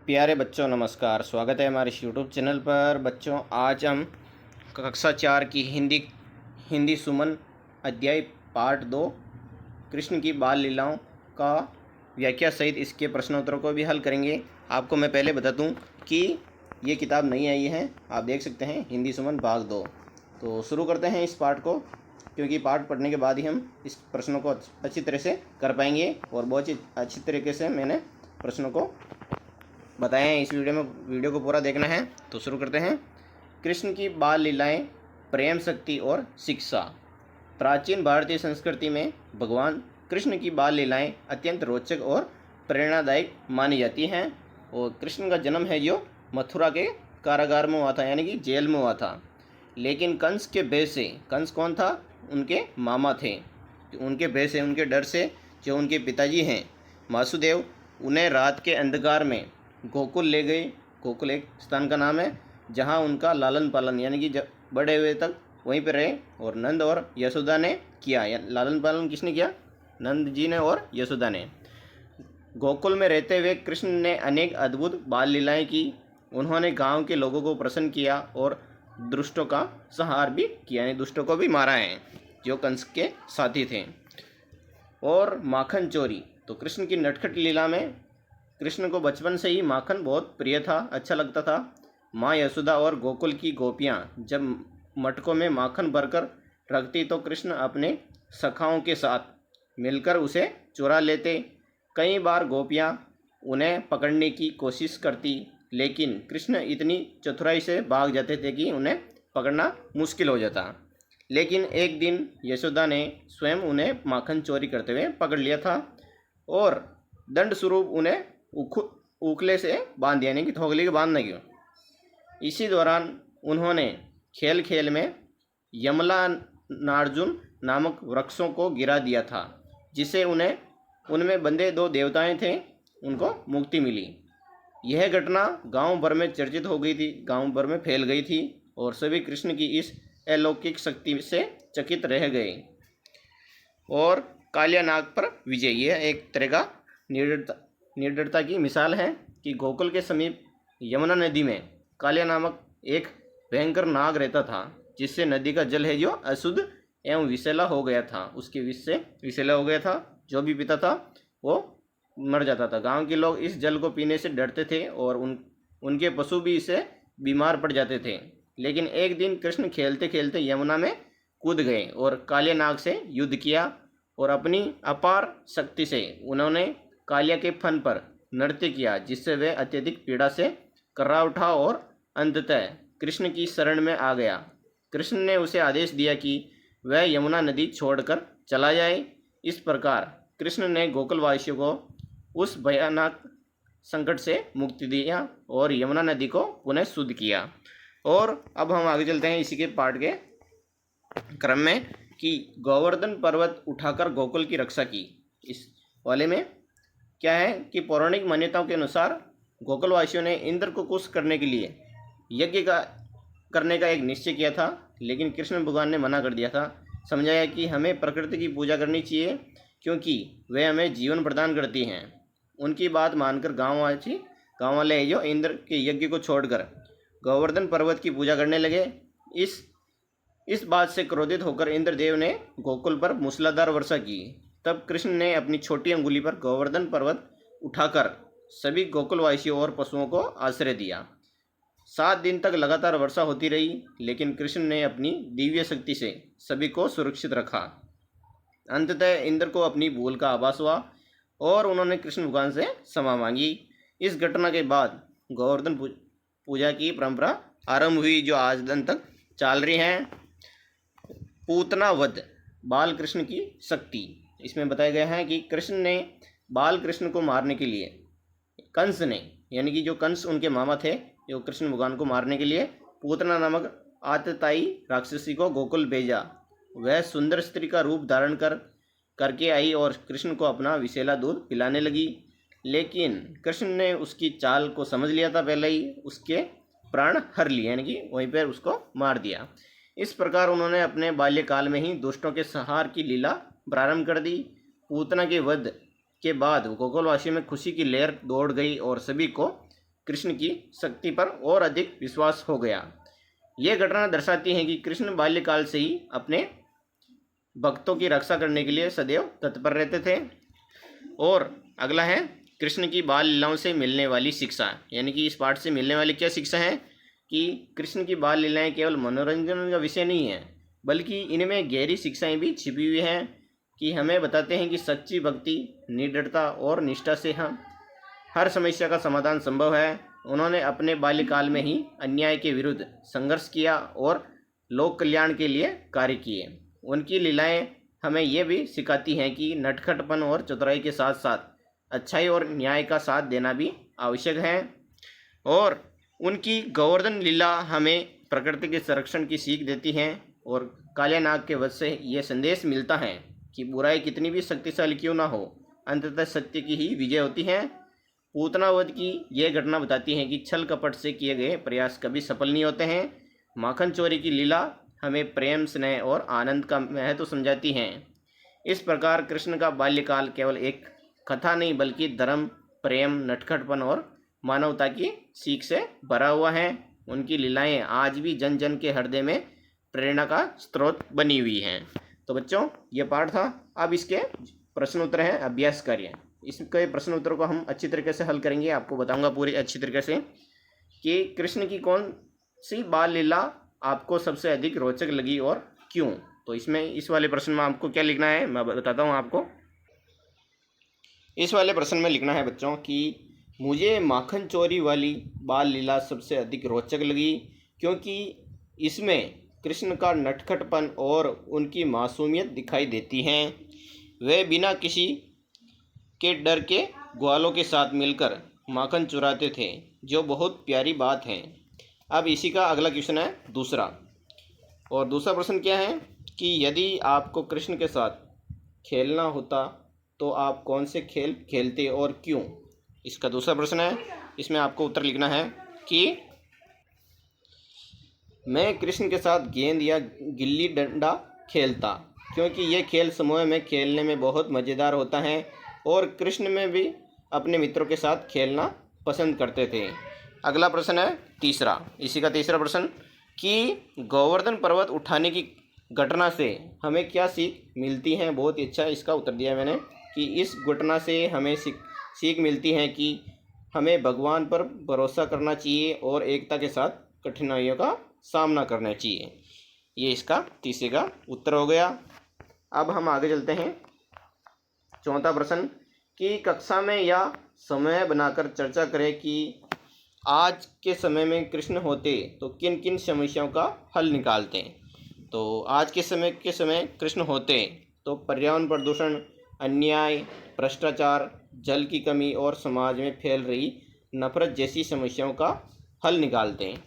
प्यारे बच्चों नमस्कार। स्वागत है हमारे इस यूट्यूब चैनल पर। बच्चों आज हम कक्षा 4 की हिंदी सुमन अध्याय पार्ट 2 कृष्ण की बाल लीलाओं का व्याख्या सहित इसके प्रश्नोत्तरों को भी हल करेंगे। आपको मैं पहले बता दूं कि ये किताब नई आई है, आप देख सकते हैं, हिंदी सुमन भाग 2। तो शुरू करते हैं इस पार्ट को, क्योंकि पार्ट पढ़ने के बाद ही हम इस प्रश्नों को अच्छी तरह से कर पाएंगे और बहुत ही अच्छी तरीके से मैंने प्रश्नों को बताए हैं। इस वीडियो को पूरा देखना है। तो शुरू करते हैं। कृष्ण की बाल लीलाएं, प्रेम, शक्ति और शिक्षा। प्राचीन भारतीय संस्कृति में भगवान कृष्ण की बाल लीलाएं अत्यंत रोचक और प्रेरणादायक मानी जाती हैं। और कृष्ण का जन्म है जो मथुरा के कारागार में हुआ था, यानी कि जेल में हुआ था। लेकिन कंस के भय से, कंस कौन था? उनके मामा थे। उनके भय से, उनके डर से जो उनके पिताजी हैं वासुदेव, उन्हें रात के अंधकार में गोकुल ले गए। गोकुल एक स्थान का नाम है जहाँ उनका लालन पालन, यानी कि जब बड़े हुए तक वहीं पर रहे। और नंद और यशोदा ने किया। लालन पालन किसने किया? नंद जी ने और यशोदा ने। गोकुल में रहते हुए कृष्ण ने अनेक अद्भुत बाल लीलाएं की। उन्होंने गांव के लोगों को प्रसन्न किया और दुष्टों का संहार भी किया, यानी दुष्टों को भी मारा है जो कंस के साथी थे। और माखन चोरी। तो कृष्ण की नटखट लीला में कृष्ण को बचपन से ही माखन बहुत प्रिय था, अच्छा लगता था। माँ यशोदा और गोकुल की गोपियाँ जब मटकों में माखन भरकर रखती तो कृष्ण अपने सखाओं के साथ मिलकर उसे चुरा लेते। कई बार गोपियाँ उन्हें पकड़ने की कोशिश करती, लेकिन कृष्ण इतनी चतुराई से भाग जाते थे कि उन्हें पकड़ना मुश्किल हो जाता। लेकिन एक दिन यशोदा ने स्वयं उन्हें माखन चोरी करते हुए पकड़ लिया था और दंड स्वरूप उन्हें उखले से बांध दिया, यानी कि थोगली के बांधने की। इसी दौरान उन्होंने खेल खेल में यमला नार्जुन नामक वृक्षों को गिरा दिया था, जिससे उनमें बंधे 2 देवताएं थे, उनको मुक्ति मिली। यह घटना गांव भर में चर्चित हो गई थी, गांव भर में फैल गई थी और सभी कृष्ण की इस अलौकिक शक्ति से चकित रह गए। और कालिया नाग पर विजय, यह एक तरह का निडरता की मिसाल है कि गोकुल के समीप यमुना नदी में कालिया नामक एक भयंकर नाग रहता था, जिससे नदी का जल है जो अशुद्ध एवं विषैला हो गया था। उसके विष से विषैला हो गया था, जो भी पीता था वो मर जाता था। गांव के लोग इस जल को पीने से डरते थे और उनके पशु भी इससे बीमार पड़ जाते थे। लेकिन एक दिन कृष्ण खेलते खेलते यमुना में कूद गए और कालिया नाग से युद्ध किया और अपनी अपार शक्ति से उन्होंने कालिया के फन पर नृत्य किया, जिससे वह अत्यधिक पीड़ा से कर्रा उठा और अंततः कृष्ण की शरण में आ गया। कृष्ण ने उसे आदेश दिया कि वह यमुना नदी छोड़कर चला जाए। इस प्रकार कृष्ण ने गोकुलवासियों को उस भयानक संकट से मुक्ति दिया और यमुना नदी को पुनः शुद्ध किया। और अब हम आगे चलते हैं इसी के पाठ के क्रम में कि गोवर्धन पर्वत उठाकर गोकुल की रक्षा की। इस वाले में क्या है कि पौराणिक मान्यताओं के अनुसार गोकुलवासियों ने इंद्र को खुश करने के लिए यज्ञ करने का एक निश्चय किया था, लेकिन कृष्ण भगवान ने मना कर दिया था। समझाया कि हमें प्रकृति की पूजा करनी चाहिए, क्योंकि वे हमें जीवन प्रदान करती हैं। उनकी बात मानकर गाँव वाले जो इंद्र के यज्ञ को छोड़कर गोवर्धन पर्वत की पूजा करने लगे। इस बात से क्रोधित होकर इंद्रदेव ने गोकुल पर मूसलाधार वर्षा की। तब कृष्ण ने अपनी छोटी अंगुली पर गोवर्धन पर्वत उठाकर सभी गोकुलवासियों और पशुओं को आश्रय दिया। 7 दिन तक लगातार वर्षा होती रही, लेकिन कृष्ण ने अपनी दिव्य शक्ति से सभी को सुरक्षित रखा। अंततः इंद्र को अपनी भूल का आभास हुआ और उन्होंने कृष्ण भगवान से क्षमा मांगी। इस घटना के बाद गोवर्धन पूजा की परंपरा आरंभ हुई, जो आज दिन तक चल रही है। पूतना वध, बाल कृष्ण की शक्ति। इसमें बताया गया है कि कृष्ण ने बाल कृष्ण को मारने के लिए कंस ने, यानी कि जो कंस उनके मामा थे, जो कृष्ण भगवान को मारने के लिए पूतना नामक आतताई राक्षसी को गोकुल भेजा। वह सुंदर स्त्री का रूप धारण करके आई और कृष्ण को अपना विषैला दूध पिलाने लगी। लेकिन कृष्ण ने उसकी चाल को समझ लिया था, पहले ही उसके प्राण हर लिए, यानी कि वहीं पर उसको मार दिया। इस प्रकार उन्होंने अपने बाल्यकाल में ही दुष्टों के संहार की लीला प्रारंभ कर दी। पूतना के वध के बाद गोकुलवासियों में खुशी की लहर दौड़ गई और सभी को कृष्ण की शक्ति पर और अधिक विश्वास हो गया। यह घटना दर्शाती है कि कृष्ण बाल्यकाल से ही अपने भक्तों की रक्षा करने के लिए सदैव तत्पर रहते थे। और अगला है कृष्ण की बाल लीलाओं से मिलने वाली शिक्षा, यानी कि इस पाठ से मिलने वाली क्या शिक्षा है कि कृष्ण की बाल लीलाएं केवल मनोरंजन का विषय नहीं है, बल्कि इनमें गहरी शिक्षाएं भी छिपी हुई हैं कि हमें बताते हैं कि सच्ची भक्ति, निडरता और निष्ठा से हम हर समस्या का समाधान संभव है। उन्होंने अपने बाल्यकाल में ही अन्याय के विरुद्ध संघर्ष किया और लोक कल्याण के लिए कार्य किए। उनकी लीलाएं हमें यह भी सिखाती हैं कि नटखटपन और चतुराई के साथ साथ अच्छाई और न्याय का साथ देना भी आवश्यक है। और उनकी गोवर्धन लीला हमें प्रकृति के संरक्षण की सीख देती है और काले नाग के वध से यह संदेश मिलता है कि बुराई कितनी भी शक्तिशाली क्यों ना हो, अंततः सत्य की ही विजय होती है। पूतना वध की यह घटना बताती है कि छल कपट से किए गए प्रयास कभी सफल नहीं होते हैं। माखन चोरी की लीला हमें प्रेम, स्नेह और आनंद का महत्व समझाती हैं। इस प्रकार कृष्ण का बाल्यकाल केवल एक कथा नहीं, बल्कि धर्म, प्रेम, नटखटपन और मानवता की सीख से भरा हुआ है। उनकी लीलाएं आज भी जन जन के हृदय में प्रेरणा का स्रोत बनी हुई हैं। तो बच्चों, ये पाठ था। अब इसके प्रश्न उत्तर हैं, अभ्यास कार्य। इसके प्रश्न उत्तरों को हम अच्छी तरीके से हल करेंगे। आपको बताऊंगा पूरी अच्छी तरीके से कि कृष्ण की कौन सी बाल लीला आपको सबसे अधिक रोचक लगी और क्यों। तो इसमें इस वाले प्रश्न में आपको क्या लिखना है, मैं बताता हूँ आपको। इस वाले प्रश्न में लिखना है बच्चों कि मुझे माखन चोरी वाली बाल लीला सबसे अधिक रोचक लगी, क्योंकि इसमें कृष्ण का नटखटपन और उनकी मासूमियत दिखाई देती हैं। वे बिना किसी के डर के ग्वालों के साथ मिलकर माखन चुराते थे, जो बहुत प्यारी बात है। अब इसी का अगला क्वेश्चन है दूसरा। और दूसरा प्रश्न क्या है कि यदि आपको कृष्ण के साथ खेलना होता तो आप कौन से खेल खेलते और क्यों। इसका दूसरा प्रश्न है। इसमें आपको उत्तर लिखना है कि मैं कृष्ण के साथ गेंद या गिल्ली डंडा खेलता, क्योंकि यह खेल समूह में खेलने में बहुत मज़ेदार होता है और कृष्ण में भी अपने मित्रों के साथ खेलना पसंद करते थे। अगला प्रश्न है तीसरा। इसी का तीसरा प्रश्न कि गोवर्धन पर्वत उठाने की घटना से हमें क्या सीख मिलती है। बहुत ही अच्छा इसका उत्तर दिया मैंने कि इस घटना से हमें सीख मिलती है कि हमें भगवान पर भरोसा करना चाहिए और एकता के साथ कठिनाइयों का सामना करना चाहिए। ये इसका तीसरे का उत्तर हो गया। अब हम आगे चलते हैं। चौथा प्रश्न कि कक्षा में या समय बनाकर चर्चा करें कि आज के समय में कृष्ण होते तो किन किन समस्याओं का हल निकालते हैं। तो आज के समय कृष्ण होते तो पर्यावरण प्रदूषण, अन्याय, भ्रष्टाचार, जल की कमी और समाज में फैल रही नफरत जैसी समस्याओं का हल निकालते हैं।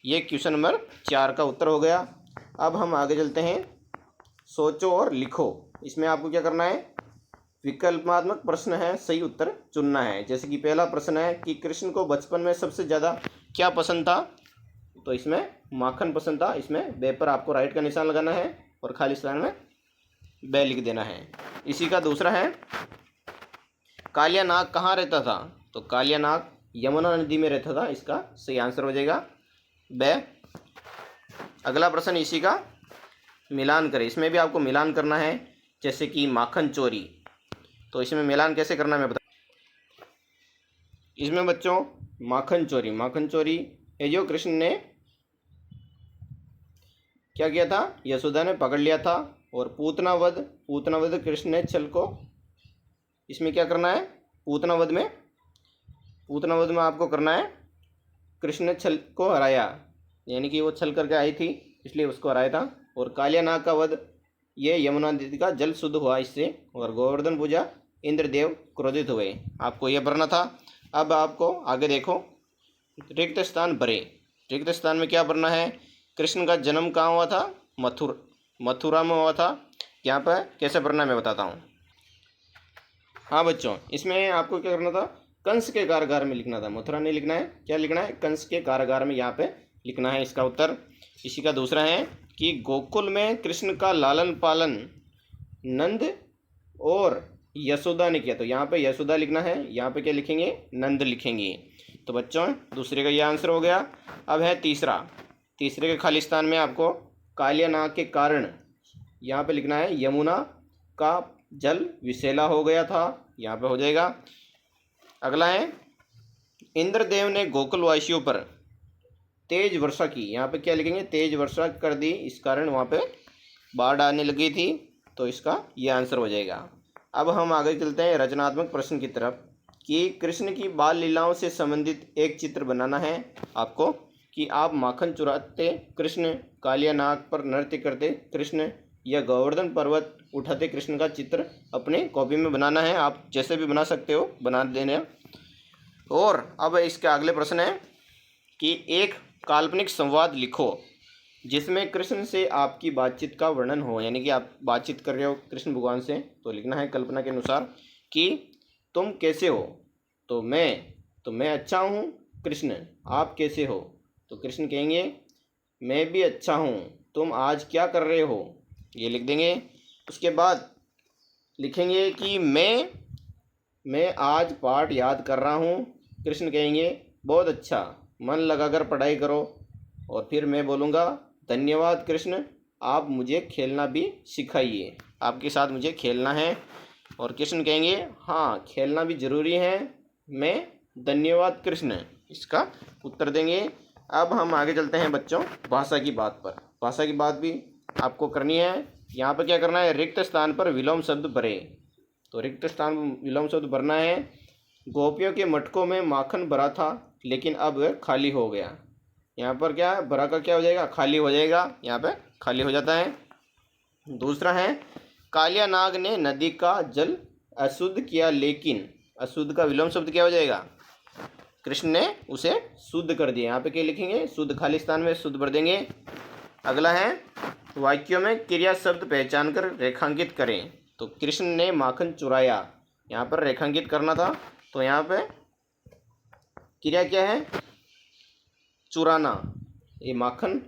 ये क्वेश्चन नंबर 4 का उत्तर हो गया। अब हम आगे चलते हैं। सोचो और लिखो। इसमें आपको क्या करना है, विकल्पात्मक प्रश्न है, सही उत्तर चुनना है। जैसे कि पहला प्रश्न है कि कृष्ण को बचपन में सबसे ज़्यादा क्या पसंद था। तो इसमें माखन पसंद था। इसमें बे पर आपको राइट का निशान लगाना है और खाली स्थान में बे लिख देना है। इसी का दूसरा है कालिया नाग कहाँ रहता था। तो कालिया नाग यमुना नदी में रहता था। इसका सही आंसर हो जाएगा बे। अगला प्रश्न इसी का मिलान करें। इसमें भी आपको मिलान करना है, जैसे कि माखन चोरी। तो इसमें मिलान कैसे करना है मैं बता। इसमें बच्चों माखन चोरी है जो कृष्ण ने क्या किया था, यशोदा ने पकड़ लिया था। और पूतना वध कृष्ण ने छल को, इसमें क्या करना है, पूतना वध में आपको करना है कृष्ण ने छल को हराया, यानी कि वो छल करके आई थी इसलिए उसको हराया था। और कालिया नाग का वध, ये यमुना नदी का जल शुद्ध हुआ इससे। और गोवर्धन पूजा, इंद्रदेव क्रोधित हुए। आपको यह भरना था। अब आपको आगे देखो, रिक्त स्थान भरे। रिक्त स्थान में क्या भरना है, कृष्ण का जन्म कहाँ हुआ था, मथुरा में हुआ था। यहाँ पर कैसे भरना है मैं बताता हूँ। हाँ बच्चों, इसमें आपको क्या करना था, कंस के कारागार में लिखना था। मथुरा नहीं लिखना है, क्या लिखना है, कंस के कारागार में यहाँ पे लिखना है इसका उत्तर। इसी का दूसरा है कि गोकुल में कृष्ण का लालन पालन नंद और यशोदा ने किया। तो यहाँ पे यशोदा लिखना है, यहाँ पे क्या लिखेंगे, नंद लिखेंगे। तो बच्चों दूसरे का ये आंसर हो गया। अब है तीसरा। तीसरे के खालिस्तान में आपको कालिया नाग के कारण यहाँ पे लिखना है यमुना का जल विषैला हो गया था, यहाँ पे हो जाएगा। अगला है इंद्रदेव ने गोकुलवासियों पर तेज वर्षा की, यहाँ पे क्या लिखेंगे, तेज वर्षा कर दी, इस कारण वहाँ पे बाढ़ आने लगी थी, तो इसका ये आंसर हो जाएगा। अब हम आगे चलते हैं रचनात्मक प्रश्न की तरफ कि कृष्ण की बाल लीलाओं से संबंधित एक चित्र बनाना है आपको कि आप माखन चुराते कृष्ण, कालिया नाग पर नृत्य करते कृष्ण या गोवर्धन पर्वत उठाते कृष्ण का चित्र अपने कॉपी में बनाना है। आप जैसे भी बना सकते हो, बना देना। और अब इसके अगले प्रश्न है कि एक काल्पनिक संवाद लिखो जिसमें कृष्ण से आपकी बातचीत का वर्णन हो, यानी कि आप बातचीत कर रहे हो कृष्ण भगवान से, तो लिखना है कल्पना के अनुसार कि तुम कैसे हो, तो मैं अच्छा हूँ कृष्ण, आप कैसे हो, तो कृष्ण कहेंगे मैं भी अच्छा हूँ, तुम आज क्या कर रहे हो, ये लिख देंगे। उसके बाद लिखेंगे कि मैं आज पाठ याद कर रहा हूँ, कृष्ण कहेंगे बहुत अच्छा, मन लगाकर पढ़ाई करो। और फिर मैं बोलूँगा धन्यवाद कृष्ण, आप मुझे खेलना भी सिखाइए, आपके साथ मुझे खेलना है। और कृष्ण कहेंगे हाँ खेलना भी ज़रूरी है, मैं धन्यवाद कृष्ण, इसका उत्तर देंगे। अब हम आगे चलते हैं बच्चों भाषा की बात पर। भाषा की बात भी आपको करनी है। यहाँ पर क्या करना है, रिक्त स्थान पर विलोम शब्द भरे, तो रिक्त स्थान विलोम शब्द भरना है। गोपियों के मटकों में माखन भरा था लेकिन अब खाली हो गया, यहाँ पर क्या भरा का क्या हो जाएगा, खाली हो जाएगा, यहाँ पे खाली हो जाता है। दूसरा है कालिया नाग ने नदी का जल अशुद्ध किया लेकिन, अशुद्ध का विलोम शब्द क्या हो जाएगा, कृष्ण ने उसे शुद्ध कर दिया, यहाँ पे क्या लिखेंगे, शुद्ध खाली स्थान में शुद्ध भर देंगे। अगला है वाक्यों में क्रिया शब्द पहचान कर रेखांकित करें, तो कृष्ण ने माखन चुराया, यहाँ पर रेखांकित करना था, तो यहाँ पे क्रिया क्या है, चुराना, ये माखन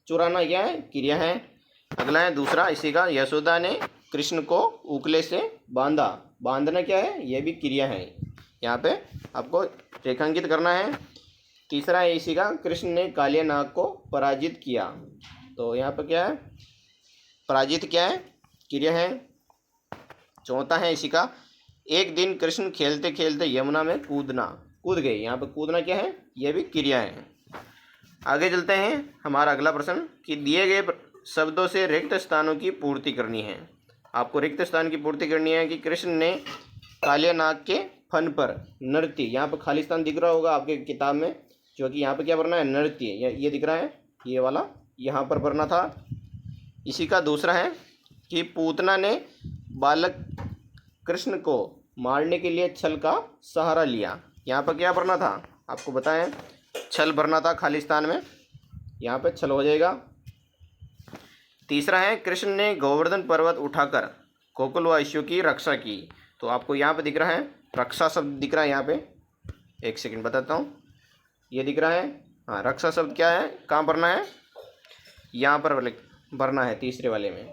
चुराना क्या है, क्रिया है। अगला है दूसरा इसी का, यशोदा ने कृष्ण को उकले से बांधा, बांधना क्या है, ये भी क्रिया है, यहाँ पे आपको रेखांकित करना है। तीसरा है इसी का, कृष्ण ने कालिया नाग को पराजित किया, तो यहाँ पर क्या है, पराजित क्या है, क्रिया है। चौथा है इसी का, एक दिन कृष्ण खेलते खेलते यमुना में कूद गए, यहाँ पर कूदना क्या है, यह भी क्रिया है। आगे चलते हैं हमारा अगला प्रश्न कि दिए गए शब्दों से रिक्त स्थानों की पूर्ति करनी है। आपको रिक्त स्थान की पूर्ति करनी है कि कृष्ण ने कालिया नाग के फन पर नृत्य, यहाँ पर खाली स्थान दिख रहा होगा आपके किताब में, जो कि यहाँ पे क्या भरना है, नृत्य, ये दिख रहा है, ये वाला यहाँ पर भरना था। इसी का दूसरा है कि पूतना ने बालक कृष्ण को मारने के लिए छल का सहारा लिया, यहाँ पर क्या भरना था, आपको बताएं, छल भरना था खाली स्थान में, यहाँ पे छल हो जाएगा। तीसरा है कृष्ण ने गोवर्धन पर्वत उठाकर गोकुलवासियों की रक्षा की, तो आपको यहाँ पे दिख रहा है रक्षा शब्द दिख रहा है, यहाँ पे एक सेकंड बताता हूँ, ये दिख रहा है, हाँ रक्षा शब्द क्या है, कहाँ भरना है, यहाँ पर भरना है तीसरे वाले में,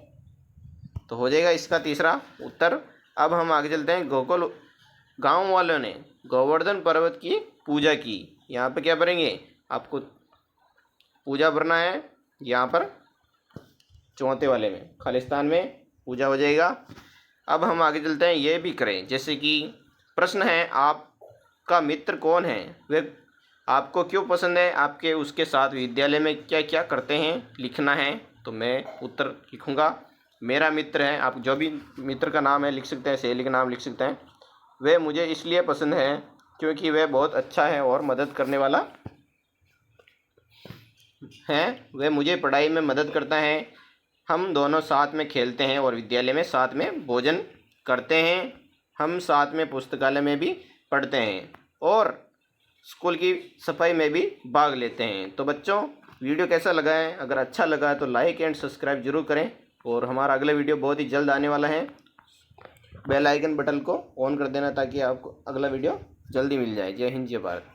तो हो जाएगा इसका तीसरा उत्तर। अब हम आगे चलते हैं, गोकुल गांव वालों ने गोवर्धन पर्वत की पूजा की, यहाँ पे क्या भरेंगे, आपको पूजा भरना है, यहाँ पर चौथे वाले में खालिस्तान में पूजा हो जाएगा। अब हम आगे चलते हैं, ये भी करें, जैसे कि प्रश्न है आपका मित्र कौन है, वे आपको क्यों पसंद है, आपके उसके साथ विद्यालय में क्या क्या करते हैं, लिखना है, तो मैं उत्तर लिखूँगा मेरा मित्र है, आप जो भी मित्र का नाम है लिख सकते हैं, सहेली का नाम लिख सकते हैं। वे मुझे इसलिए पसंद है क्योंकि वह बहुत अच्छा है और मदद करने वाला है, वह मुझे पढ़ाई में मदद करता है, हम दोनों साथ में खेलते हैं और विद्यालय में साथ में भोजन करते हैं, हम साथ में पुस्तकालय में भी पढ़ते हैं और स्कूल की सफाई में भी भाग लेते हैं। तो बच्चों वीडियो कैसा लगा है, अगर अच्छा लगा है तो लाइक एंड सब्सक्राइब जरूर करें, और हमारा अगला वीडियो बहुत ही जल्द आने वाला है, बेल आइकन बटन को ऑन कर देना ताकि आपको अगला वीडियो जल्दी मिल जाए। जय हिंद, जय भारत।